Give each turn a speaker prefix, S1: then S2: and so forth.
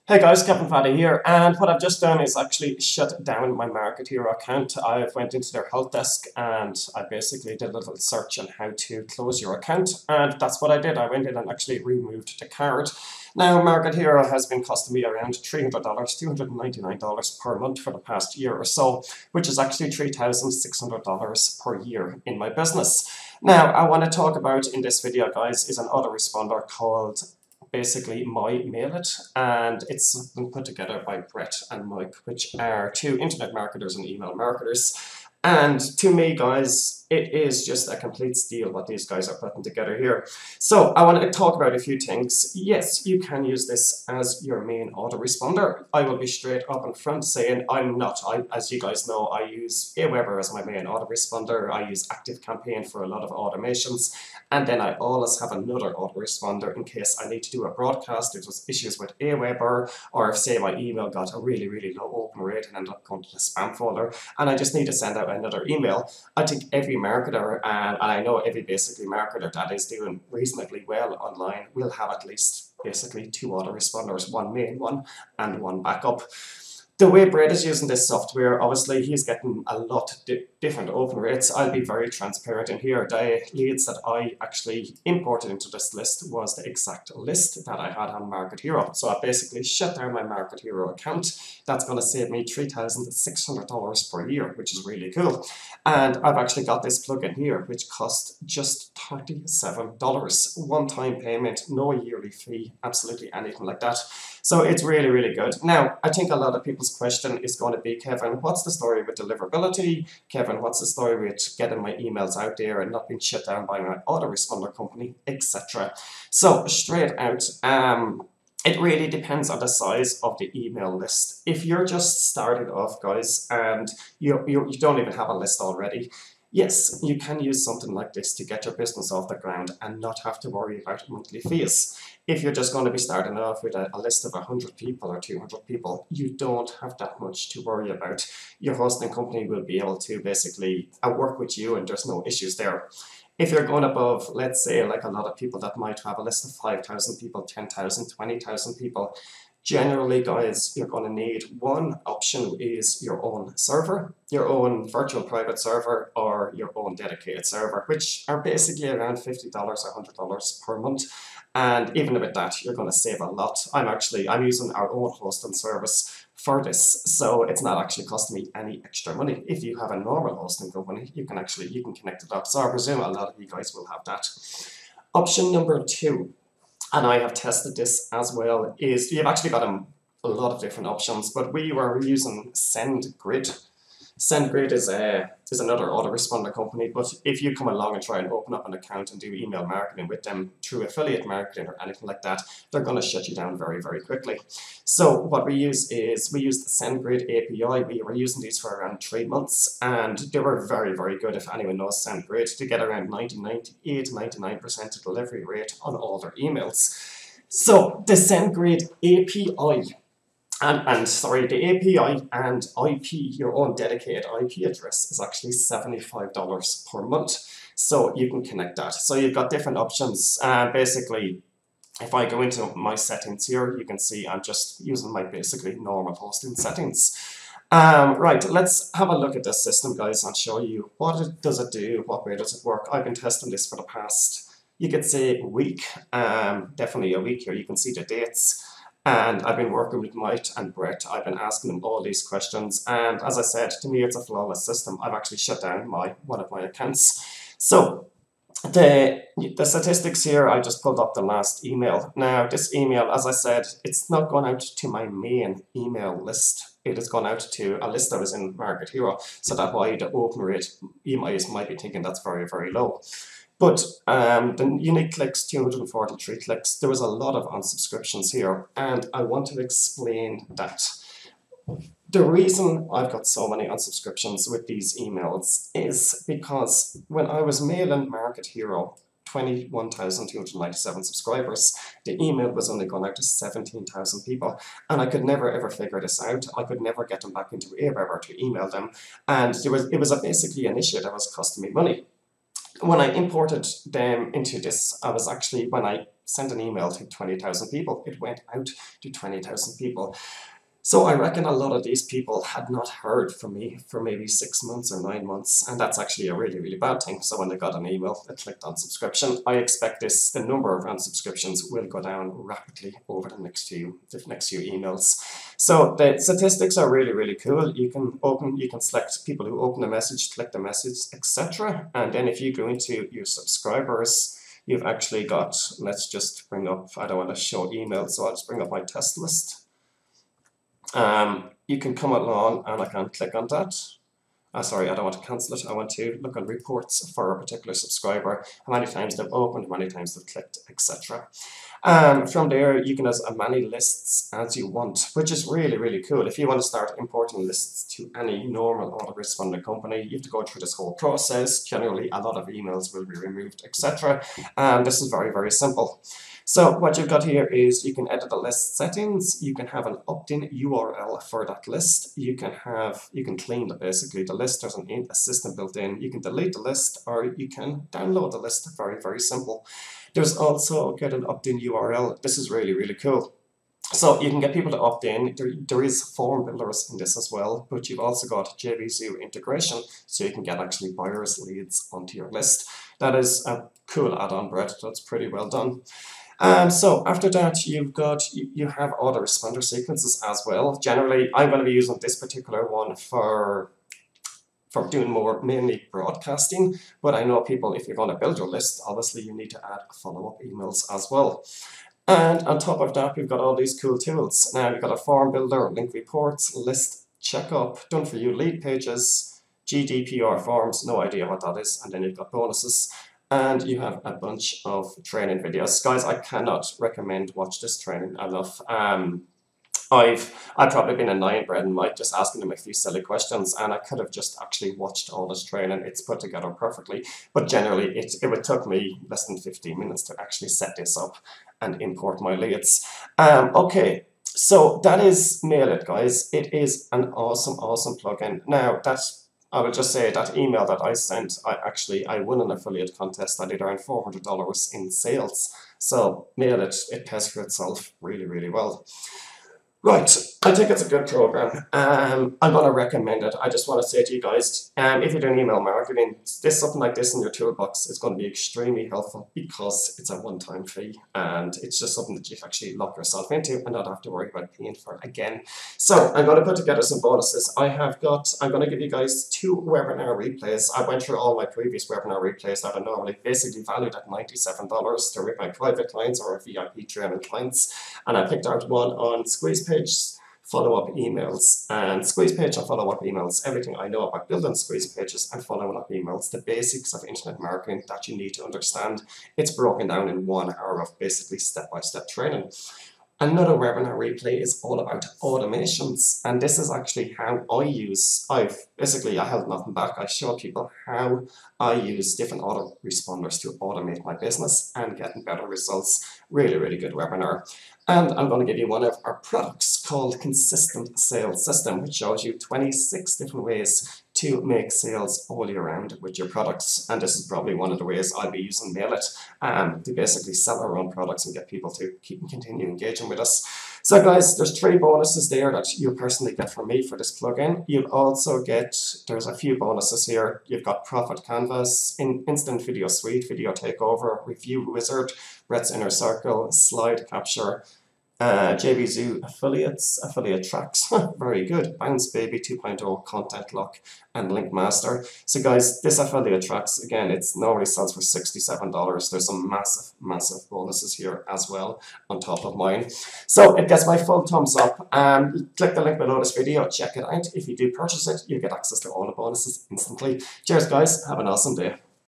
S1: Hey guys, Captain Fatty here, and what I've just done is actually shut down my Maiit Hero account. I went into their help desk and I basically did a little search on how to close your account, and that's what I did. I went in and actually removed the card. Now, Maiit Hero has been costing me around $300, $299 per month for the past year or so, which is actually $3,600 per year in my business. Now, I want to talk about in this video, guys, is an autoresponder called basically Maiit, and it's been put together by Brett and Mike, which are two internet marketers and email marketers. And to me, guys, it is just a complete steal what these guys are putting together here. So I want to talk about a few things. Yes, you can use this as your main autoresponder. I will be straight up and front saying I'm not. As you guys know, I use Aweber as my main autoresponder. I use ActiveCampaign for a lot of automations. And then I always have another autoresponder in case I need to do a broadcast, if there's issues with Aweber, or if, say, my email got a really, really low open rate and ended up going to the spam folder, and I just need to send out another email. I think every marketer, and I know every basically marketer that is doing reasonably well online, will have at least basically two autoresponders, one main one and one backup. The way Brett is using this software, obviously he's getting a lot different open rates. I'll be very transparent in here. The leads that I actually imported into this list was the exact list that I had on Maiit Hero. So I basically shut down my Maiit Hero account. That's going to save me $3,600 per year, which is really cool. And I've actually got this plugin here, which costs just $37. One-time payment, no yearly fee, absolutely anything like that. So it's really, really good. Now, I think a lot of people's question is going to be, Kevin, what's the story with deliverability? Kevin, what's the story with getting my emails out there and not being shut down by my autoresponder company, etc.? So straight out, it really depends on the size of the email list. If you're just starting off, guys, and you don't even have a list already, yes, you can use something like this to get your business off the ground and not have to worry about monthly fees. If you're just going to be starting off with a list of 100 people or 200 people, you don't have that much to worry about. Your hosting company will be able to basically work with you and there's no issues there. If you're going above, let's say, like a lot of people that might have a list of 5,000 people, 10,000, 20,000 people, generally, guys, you're going to need one option is your own server, your own virtual private server, or your own dedicated server, which are basically around $50 or $100 per month. And even with that, you're going to save a lot. I'm using our own hosting service for this, so it's not actually costing me any extra money. If you have a normal hosting company, you can connect it up. So I presume a lot of you guys will have that. Option number two, and I have tested this as well, is you've actually got a lot of different options, but we were using SendGrid. SendGrid is another autoresponder company, but if you come along and try and open up an account and do email marketing with them through affiliate marketing or anything like that, they're going to shut you down very, very quickly. So what we use is the SendGrid API. We were using these for around 3 months, and they were very, very good. If anyone knows SendGrid, to get around 98-99% delivery rate on all their emails. So the SendGrid API, the API and IP, your own dedicated IP address, is actually $75 per month. So you can connect that. So you've got different options. Basically, if I go into my settings here, you can see I'm just using my basically normal hosting settings. Right, let's have a look at this system, guys, and show you what does it do, what way does it work. I've been testing this for the past, you could say, week, definitely a week here. You can see the dates. And I've been working with Maiit and Brett. I've been asking them all these questions. And as I said, to me, it's a flawless system. I've actually shut down one of my accounts. So the statistics here, I just pulled up the last email. Now, this email, as I said, it's not gone out to my main email list. It has gone out to a list that was in Maiit Hero. So that's why the open rate, you might be thinking that's very, very low. But the unique clicks, 243 clicks, there was a lot of unsubscriptions here, and I want to explain that. The reason I've got so many unsubscriptions with these emails is because when I was mailing Maiit Hero 21,297 subscribers, the email was only going out to 17,000 people, and I could never ever figure this out. I could never get them back into Aweber to email them, and it was basically an issue that was costing me money. When I imported them into this, I was actually, when I sent an email to 20,000 people. It went out to 20,000 people. So I reckon a lot of these people had not heard from me for maybe 6 months or 9 months, and that's actually a really, really bad thing. So when they got an email, they clicked on subscription. I expect the number of unsubscriptions will go down rapidly over the next few emails. So the statistics are really, really cool. You can select people who open the message, click the message, etc. And then if you go into your subscribers, you've actually got, let's just bring up, I don't want to show emails, so I'll just bring up my test list. You can come along and I can click on that. Sorry, I don't want to cancel it. I want to look on reports for a particular subscriber, how many times they've opened, how many times they've clicked, etc. From there, you can have as many lists as you want, which is really, really cool. If you want to start importing lists to any normal autoresponder company, you have to go through this whole process. Generally, a lot of emails will be removed, etc. This is very, very simple. So what you've got here is you can edit the list settings. You can have an opt-in URL for that list. You can clean basically the list. There's an assistant built in. You can delete the list or you can download the list. Very, very simple. There's also get an opt-in URL. This is really, really cool. So you can get people to opt in. There is form builders in this as well, but you've also got JVZoo integration, so you can get actually buyers leads onto your list. That is a cool add-on, Brett. That's pretty well done. So after that, you have autoresponder sequences as well. Generally, I'm going to be using this particular one for doing mainly broadcasting, but I know people, if you're going to build your list, obviously you need to add follow-up emails as well. And on top of that, we've got all these cool tools. Now we've got a form builder, link reports, list checkup, done for you lead pages, GDPR forms, no idea what that is, and then you've got bonuses. And you have a bunch of training videos. Guys, I cannot recommend watch this training enough. I've probably been annoying Brett and Mike just asking them a few silly questions, and I could have just actually watched all this training. It's put together perfectly, but generally it took me less than 15 minutes to actually set this up and import my leads. Okay, so that is Maiit, guys. It is an awesome, awesome plugin. Now I will just say that email that I sent, I won an affiliate contest. I did around $400 in sales. So Maiit, it pays for itself really, really well. Right, I think it's a good program. I'm going to recommend it. I just want to say to you guys, if you're doing email marketing, something like this in your toolbox is going to be extremely helpful because it's a one-time fee and it's just something that you can actually lock yourself into and not have to worry about paying for it again. So I'm going to put together some bonuses. I'm going to give you guys 2 webinar replays. I went through all my previous webinar replays that are normally basically valued at $97. They're with my private clients or VIP training clients. And I picked out one on Squeeze Page, follow-up emails, and Squeeze Page and follow-up emails, everything I know about building Squeeze Pages and following up emails, the basics of internet marketing that you need to understand. It's broken down in 1 hour of basically step-by-step training. Another webinar replay is all about automations, and this is actually how I held nothing back. I showed people how I use different autoresponders to automate my business and getting better results. Really, really good webinar. And I'm going to give you one of our products called Consistent Sales System, which shows you 26 different ways to make sales all year round with your products. And this is probably one of the ways I'll be using Maiit to basically sell our own products and get people to continue engaging with us. So guys, there's 3 bonuses there that you'll personally get from me for this plugin. You'll also get, there's a few bonuses here. You've got Profit Canvas, Instant Video Suite, Video Takeover, Review Wizard, Brett's Inner Circle, Slide Capture, JVZoo affiliate tracks, very good, Bounce Baby 2.0, Content Lock, and Link Master. So guys, this affiliate tracks, again, it normally sells for $67. There's some massive, massive bonuses here as well on top of mine. So it gets my full thumbs up. Click the link below this video, check it out. If you do purchase it, you get access to all the bonuses instantly. Cheers guys, have an awesome day.